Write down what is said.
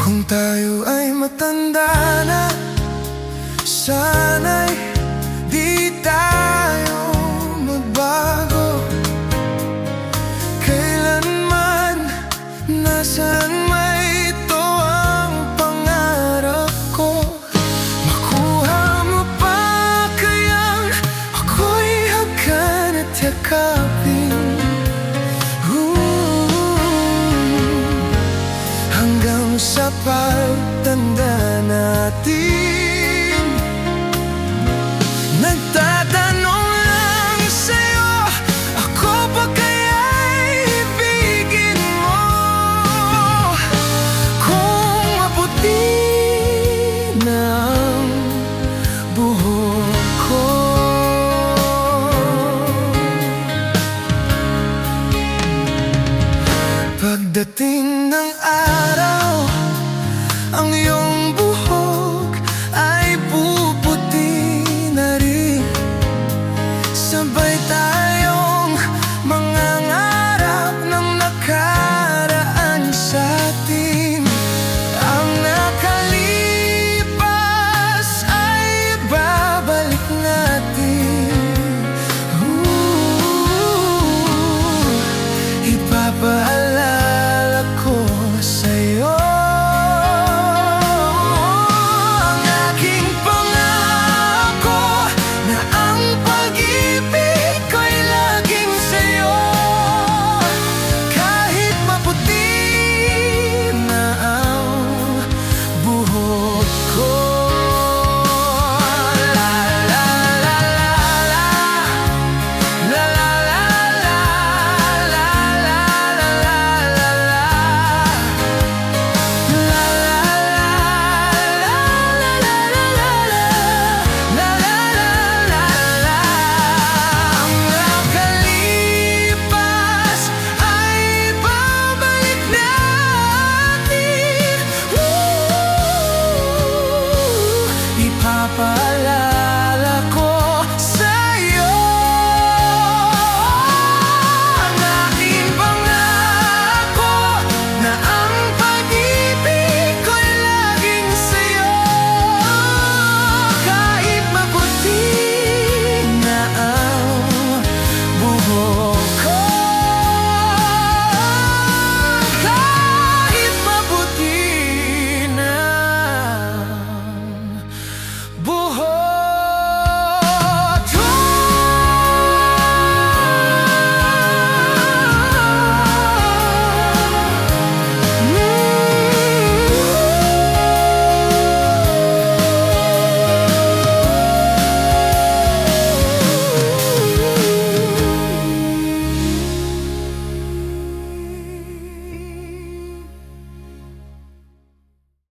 Kung tayo ay matanda na, sana'y di tayo magbago. Kailanman, nasaan may ito ang pangarap ko. Makuha mo pa kayang ako'y hagkan at yakapin, hanggang sa pagtanda natin. Nagtatanong lang sa'yo, ako ba kaya'y ibigin mo? Kung maputi na ang buhok ko, pagdating ng araw, ang iyong